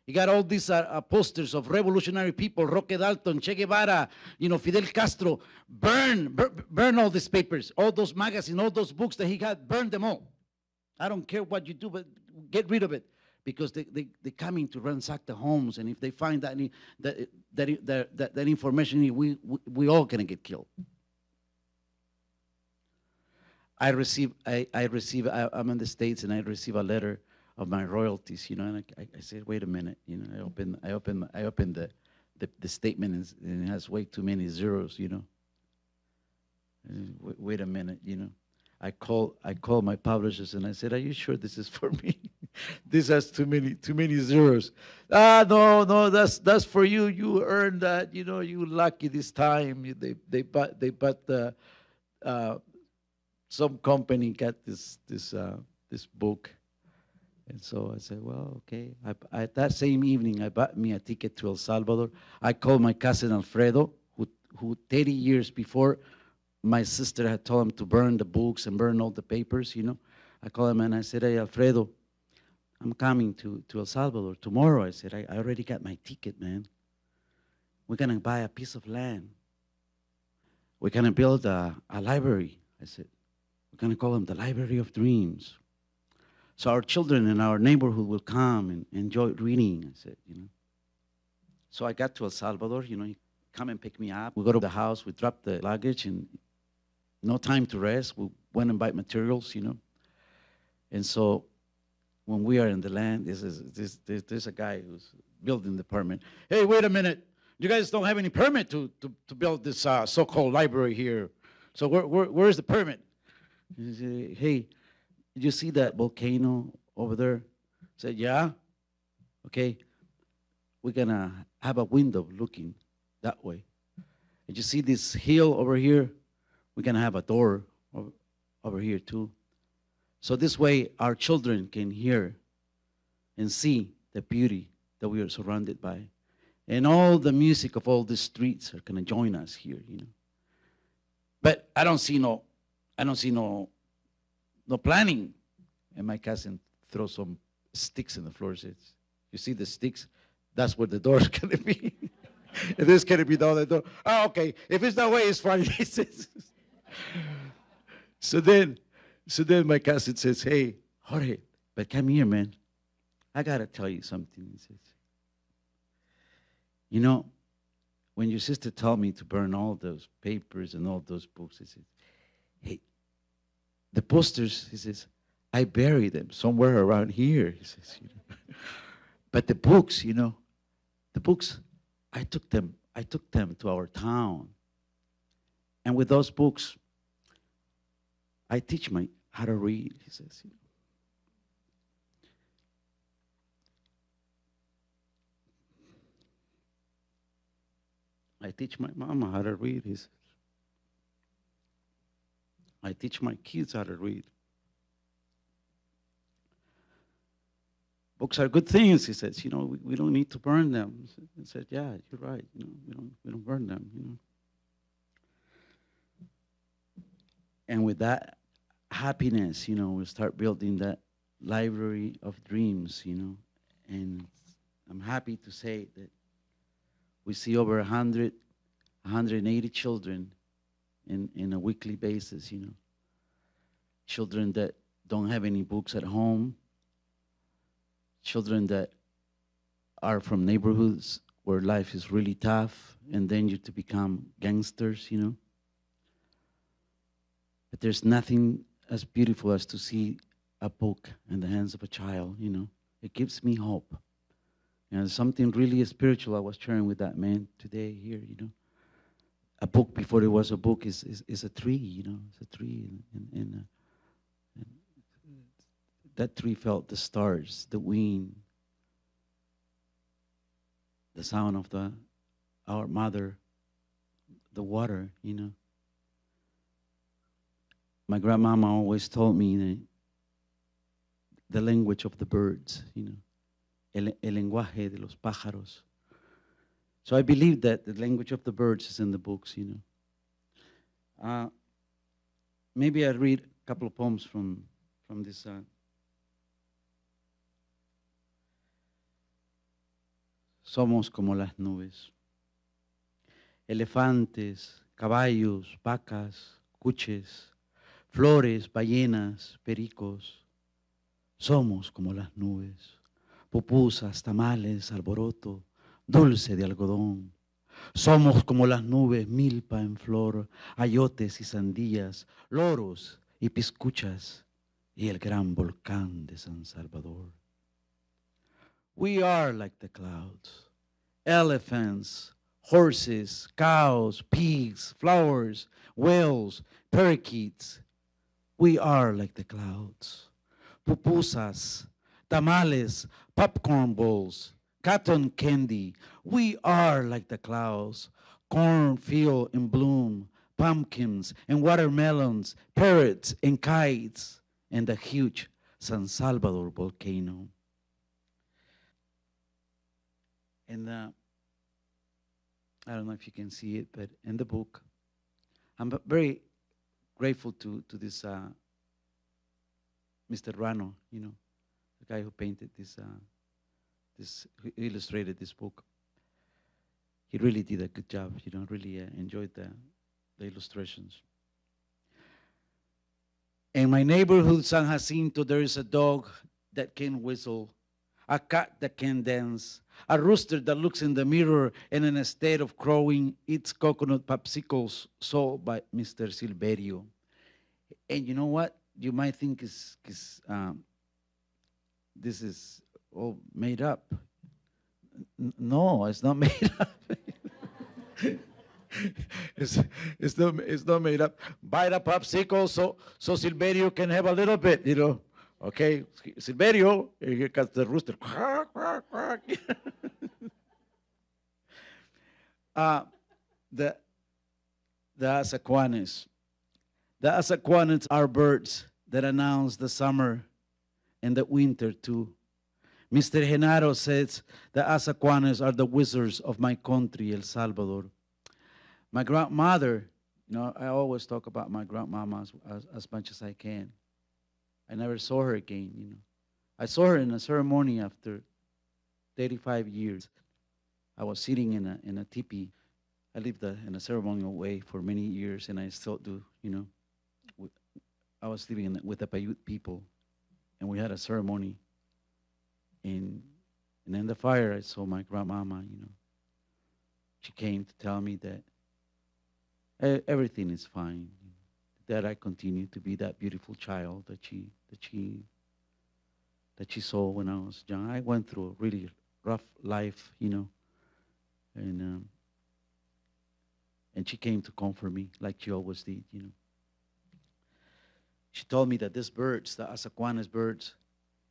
He got all these posters of revolutionary people, Roque Dalton, Che Guevara, you know, Fidel Castro. Burn all these papers, all those magazines, all those books that he had, burn them all. I don't care what you do, but get rid of it. Because they're coming to ransack the homes, and if they find that information, we all gonna get killed. I'm in the States, and I receive a letter of my royalties, you know, and I said, wait a minute, you know, I opened the statement, and it has way too many zeros, you know. Wait a minute, you know. I called my publishers and I said, are you sure this is for me? This has too many zeros. No, that's for you. You earned that, you know, you lucky this time. They bought some company got this book. And so I said, well, okay. That same evening, I bought me a ticket to El Salvador. I called my cousin Alfredo, who 30 years before, my sister had told him to burn the books and burn all the papers, you know. I called him and I said, hey, Alfredo, I'm coming to El Salvador tomorrow. I said, I already got my ticket, man. We're going to buy a piece of land. We're going to build a library. I said, we're going to call them the Library of Dreams. So our children in our neighborhood will come and enjoy reading, I said, you know. So I got to El Salvador, you know, he come and pick me up. We go to the house, we drop the luggage, and no time to rest. We went and buy materials, you know. And so when we are in the land, there's a guy who's building the permit. Hey, wait a minute. You guys don't have any permit to build this so-called library here. So where's the permit? He said, hey, did you see that volcano over there? I said, yeah. Okay. We're going to have a window looking that way. And you see this hill over here? We're going to have a door over here too. So this way our children can hear and see the beauty that we are surrounded by. And all the music of all the streets are going to join us here, you know. But I don't see no planning. And my cousin throws some sticks in the floor. Says, you see the sticks? That's where the door is going to be. And this going to be the other door. Oh, okay. If it's that way, it's fine. He says. So then my cousin says, hey, Jorge, but come here, man. I got to tell you something. He says, you know, when your sister told me to burn all those papers and all those books, he says, hey, the posters, he says, I buried them somewhere around here, he says, you know. But the books, you know, the books, I took them to our town. And with those books, I teach how to read, he says, you know. I teach my mama how to read, he says. I teach my kids how to read. Books are good things, he says. You know, we don't need to burn them. I said, yeah, you're right. You know, we don't burn them, you know. And with that happiness, you know, we start building that library of dreams, you know. And I'm happy to say that we see over 180 children in a weekly basis, you know. Children that don't have any books at home. Children that are from neighborhoods where life is really tough and danger to become gangsters, you know. But there's nothing as beautiful as to see a book in the hands of a child, you know. It gives me hope. And something really spiritual I was sharing with that man today here, you know. A book before it was a book is a tree, you know. It's a tree. And that tree felt the stars, the wind, the sound of our mother, the water, you know. My grandmama always told me the language of the birds, you know, el lenguaje de los pájaros. So I believe that the language of the birds is in the books, you know. Maybe I'll read a couple of poems from this. Somos como las nubes. Elefantes, caballos, vacas, cuches, flores, ballenas, pericos. Somos como las nubes. Pupusas, tamales, alboroto, dulce de algodón. Somos como las nubes, milpa en flor, ayotes y sandías, loros y piscuchas, y el gran volcán de San Salvador. We are like the clouds, elephants, horses, cows, pigs, flowers, whales, parakeets. We are like the clouds. Pupusas, tamales, popcorn bowls, cotton candy. We are like the clouds. Cornfield in bloom, pumpkins and watermelons, parrots and kites, and the huge San Salvador volcano. And I don't know if you can see it, but in the book, I'm very grateful to this Mr. Rano, you know, the guy who painted who illustrated this book. He really did a good job, you know, really enjoyed the illustrations. In my neighborhood, San Jacinto, there is a dog that can whistle, a cat that can dance, a rooster that looks in the mirror and in a state of crowing eats coconut popsicles sold by Mr. Silverio. And you know what? You might think this is all made up. No, it's not made up. It's not made up. Buy the popsicle so Silverio can have a little bit, you know. Okay, Silverio, here comes the rooster. Quack, quack, quack. The asacuanes. The asacuanes are birds that announce the summer and the winter too. Mr. Genaro says the asacuanes are the wizards of my country, El Salvador. My grandmother, you know, I always talk about my grandmama as much as I can. I never saw her again, you know. I saw her in a ceremony after 35 years. I was sitting in a teepee. I lived in a ceremonial way for many years, and I still do, you know. I was living with the Paiute people, and we had a ceremony. And in the fire, I saw my grandmama, you know. She came to tell me that everything is fine, that I continue to be that beautiful child that she saw when I was young. I went through a really rough life, you know, and she came to comfort me like she always did, you know. She told me that these birds, the asacuanes birds,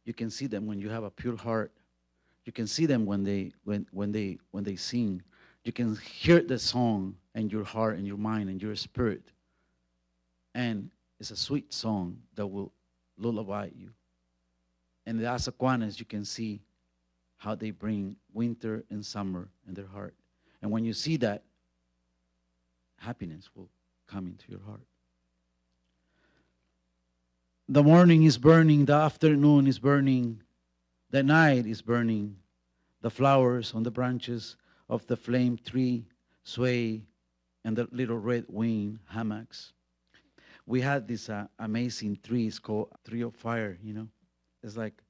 you can see them when you have a pure heart. You can see them when they sing. You can hear the song in your heart and your mind and your spirit. And it's a sweet song that will lullaby you. And the asacuanes, you can see how they bring winter and summer in their heart. And when you see that, happiness will come into your heart. The morning is burning, the afternoon is burning, the night is burning. The flowers on the branches of the flame tree sway, and the little red wing hammocks. We had this amazing tree, it's called tree of fire, you know. It's like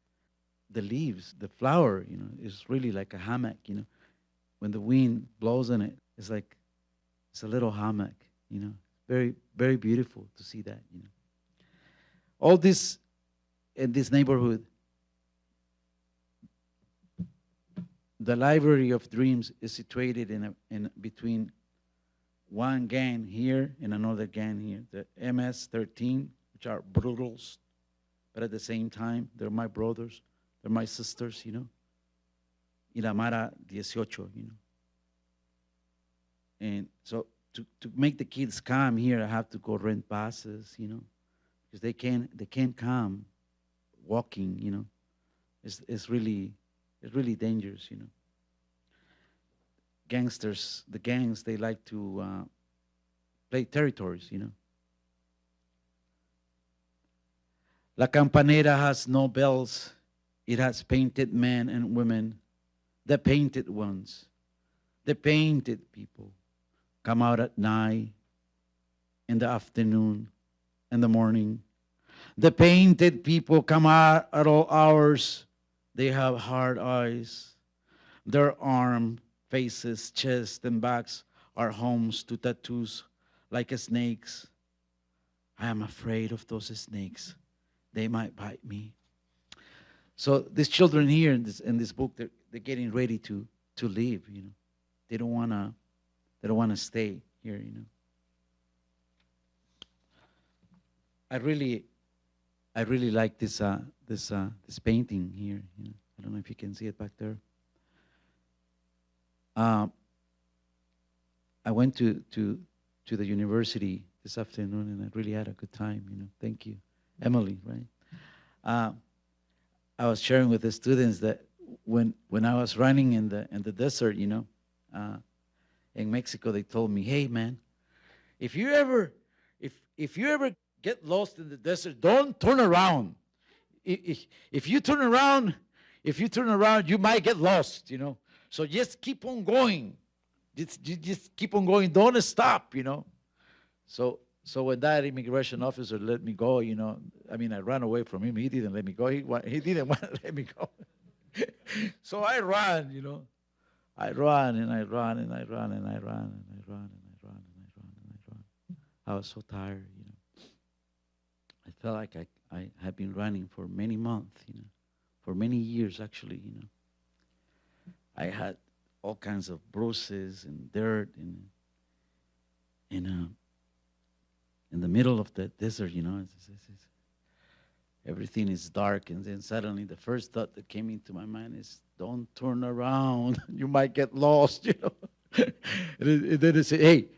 the leaves, the flower, you know, is really like a hammock, you know. When the wind blows on it, it's like, it's a little hammock, you know. Very, very beautiful to see that, you know. All this in this neighborhood, the Library of Dreams is situated in between one gang here and another gang here, the MS-13, which are brutals, but at the same time, they're my brothers, they're my sisters, you know. y la Mara 18, And so to make the kids come here, I have to go rent buses, because they can't come walking, It's really dangerous, Gangsters, the gangs, they like to play territories, La Campanera has no bells. It has painted men and women, the painted ones, the painted people come out at night, in the afternoon, in the morning. The painted people come out at all hours. They have hard eyes. Their arm, faces, chest, and backs are homes to tattoos like snakes. I am afraid of those snakes. They might bite me. So these children here in this book, they're getting ready to leave. They don't wanna stay here. I really like this painting here. I don't know if you can see it back there. I went to the university this afternoon, and I really had a good time. Thank you, Emily. Right. I was sharing with the students that when I was running in the desert, in Mexico, they told me, "Hey, man, if you ever get lost in the desert, don't turn around. If you turn around, you might get lost. So just keep on going. Just keep on going. Don't stop. So when that immigration officer let me go, I ran away from him. He didn't let me go. He didn't want to let me go. So I ran, I ran and I ran and I ran and I ran and I ran and I ran and I ran and I ran. I was so tired, I felt like I had been running for many months, for many years actually, I had all kinds of bruises and dirt and in the middle of the desert, everything is dark, and then suddenly the first thought that came into my mind is, don't turn around, you might get lost, And then it said, hey,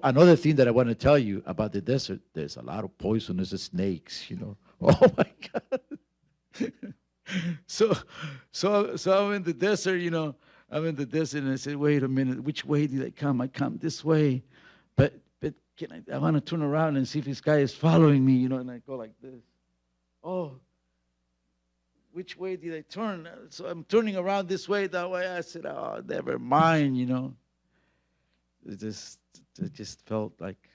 another thing that I want to tell you about the desert, there's a lot of poisonous snakes, Oh my God. So I'm in the desert, I'm in the desert, and I said, wait a minute, which way did I come? I come this way, but I want to turn around and see if this guy is following me, and I go like this. Oh, which way did I turn? So I'm turning around this way, that way. I said, oh, never mind, It just felt like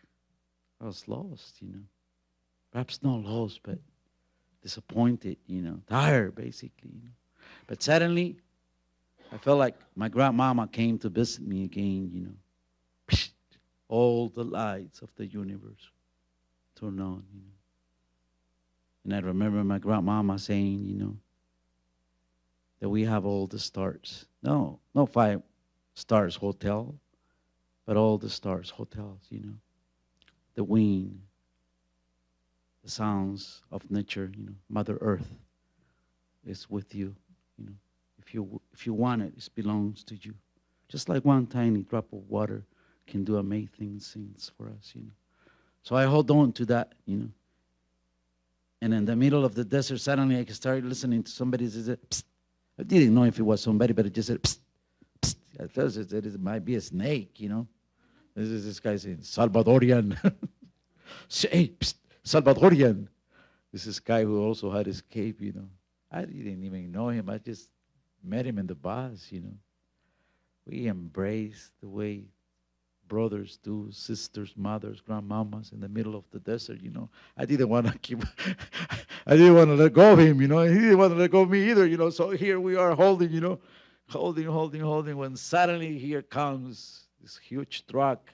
I was lost, Perhaps not lost, but disappointed, tired, basically. But suddenly, I felt like my grandmama came to visit me again, All the lights of the universe turned on, And I remember my grandmama saying, that we have all the stars. No 5 stars hotel, but all the stars hotels, The wind, the sounds of nature, Mother Earth is with you, If you want it, it belongs to you. Just like one tiny drop of water can do amazing things for us, So I hold on to that, And in the middle of the desert, suddenly I started listening to somebody say, psst. I didn't know if it was somebody, but it just said, psst, psst. I thought it might be a snake, This guy saying, Salvadorian. Hey, psst, Salvadorian. This is guy who also had his cape, I didn't even know him. I just met him in the bus, We embraced the way brothers do, sisters, mothers, grandmamas in the middle of the desert, I didn't want to let go of him, He didn't want to let go of me either, So here we are holding, holding, when suddenly here comes this huge truck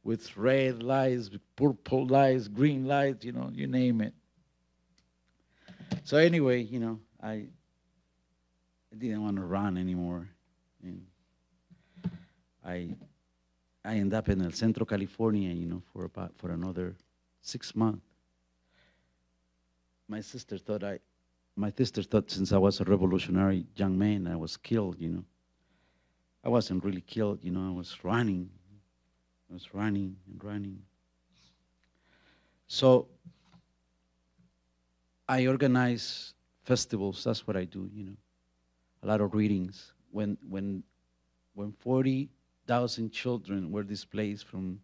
with red lights, with purple lights, green lights, you name it. So anyway, I didn't want to run anymore. And I ended up in El Centro, California, for another 6 months. My sister thought since I was a revolutionary young man, I was killed, I wasn't really killed, you know, I was running. I was running and running. So I organize festivals, that's what I do, you know. A lot of readings. When 40,000 children were displaced from,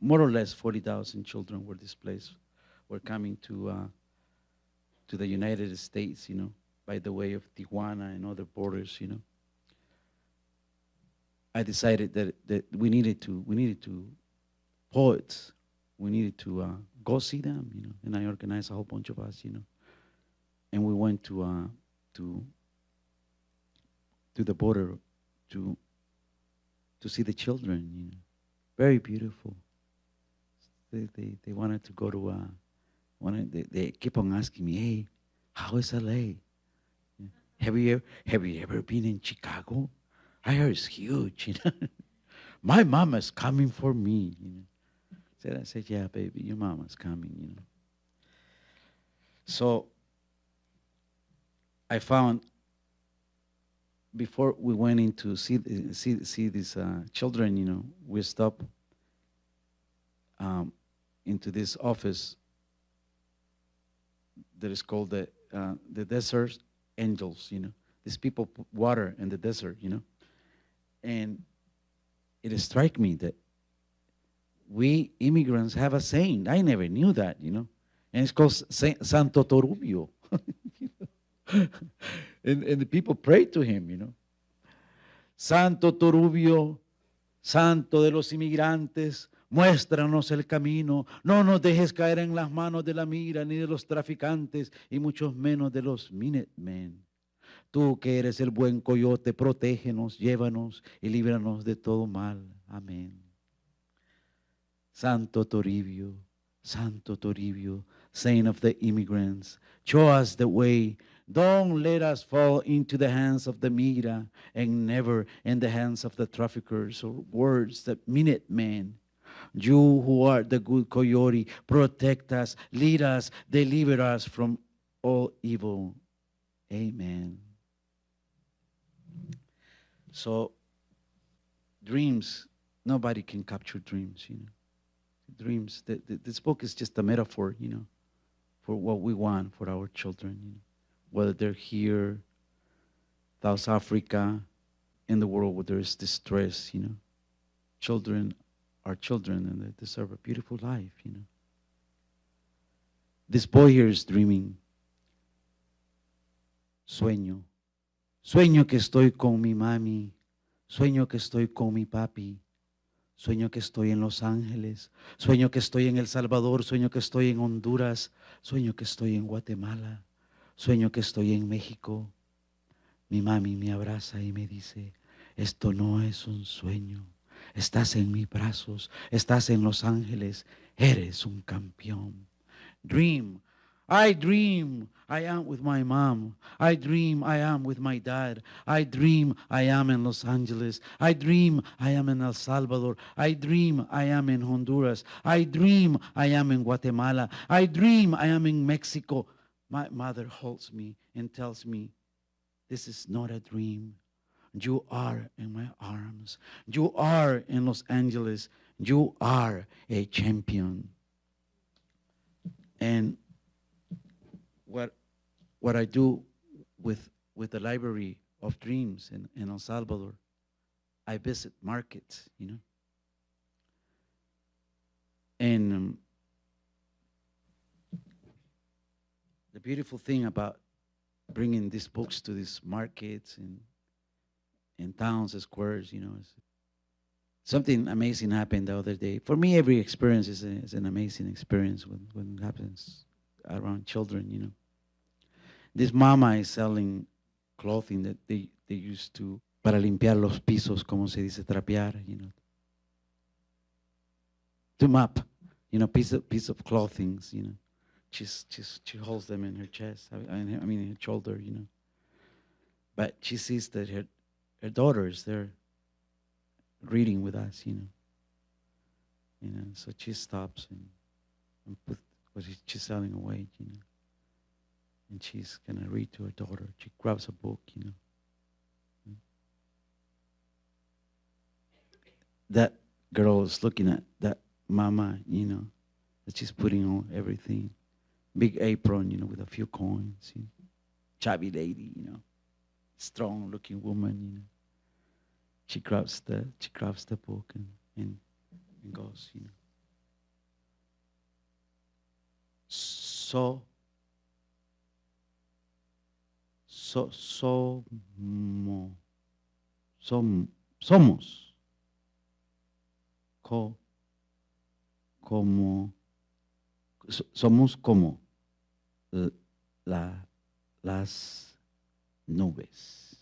more or less 40,000 children were displaced, were coming to the United States, you know, by the way of Tijuana and other borders, you know. I decided that we needed to poets, we needed to go see them, you know, and I organized a whole bunch of us, you know, and we went to the border to see the children, you know, very beautiful. They wanted to go to they keep on asking me, hey, how is LA? Have you ever been in Chicago? I heard it's huge, you know. My mama's coming for me, you know. I said, yeah, baby, your mama's coming, you know. So I found, before we went in to see these children, you know, we stopped into this office that is called the Desert Angels, you know. These people put water in the desert, you know. And it struck me that we immigrants have a saying. I never knew that, you know. And it's called Santo Torubio. and the people pray to him, you know. Santo Torubio, Santo de los inmigrantes, muéstranos el camino, no nos dejes caer en las manos de la mira, ni de los traficantes, y mucho menos de los Minutemen. Tú que eres el buen coyote, protégenos, llévanos y líbranos de todo mal. Amén. Santo Toribio, saint of the immigrants, show us the way. Don't let us fall into the hands of the Mira and never in the hands of the traffickers or words that Minutemen. You who are the good coyote, protect us, lead us, deliver us from all evil. Amen. So, dreams, nobody can capture dreams, you know. Dreams, this book is just a metaphor, you know, for what we want for our children, you know. Whether they're here, South Africa, in the world where there is distress, you know. Children are children and they deserve a beautiful life, you know. This boy here is dreaming. Sueño. Sueño que estoy con mi mami. Sueño que estoy con mi papi. Sueño que estoy en Los Ángeles. Sueño que estoy en El Salvador. Sueño que estoy en Honduras. Sueño que estoy en Guatemala. Sueño que estoy en México. Mi mami me abraza y me dice, esto no es un sueño. Estás en mis brazos. Estás en Los Ángeles. Eres un campeón. Dream. I dream I am with my mom. I dream I am with my dad. I dream I am in Los Angeles. I dream I am in El Salvador. I dream I am in Honduras. I dream I am in Guatemala. I dream I am in Mexico. My mother holds me and tells me, this is not a dream. You are in my arms. You are in Los Angeles. You are a champion. And what I do with the Library of Dreams in El Salvador, I visit markets, you know. And the beautiful thing about bringing these books to these markets and in towns and squares, you know, is something amazing happened the other day. For me, every experience is an amazing experience when it happens around children, you know. This mama is selling clothing that they used to, para limpiar los pisos, como se dice, trapear, you know. To mop, you know, piece of clothing, you know. She holds them in her chest, I mean in her shoulder, you know. But she sees that her daughters, they're reading with us, you know. You know, so she stops and put what she's selling away, you know. And she's gonna read to her daughter. She grabs a book, you know. that girl is looking at that mama, that she's putting on everything. Big apron, with a few coins. Chubby lady, strong looking woman, She grabs the book and goes, Somos somos como las nubes.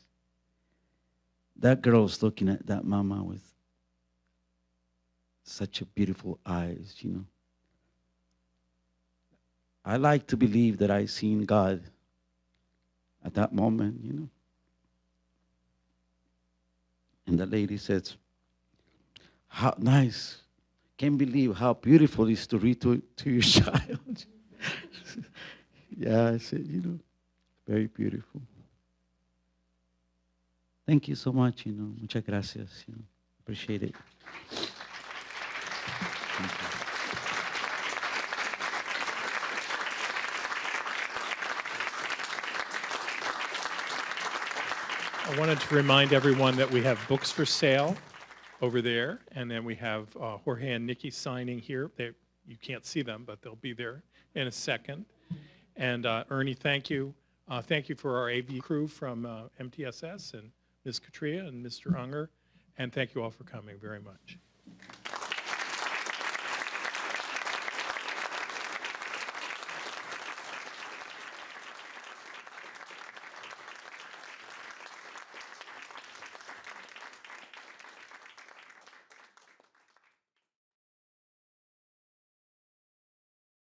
That girl's looking at that mama with such a beautiful eyes, I like to believe that I seen God at that moment, And the lady says, how nice. Can't believe how beautiful it is to read to your child. Yeah, I said, very beautiful. Thank you so much, Muchas gracias, Appreciate it. Thank you. I wanted to remind everyone that we have books for sale over there, and then we have Jorge and Nikki signing here. You can't see them, but they'll be there in a second. And Ernie, thank you. Thank you for our AV crew from MTSS and Ms. Katria and Mr. Unger, and thank you all for coming very much.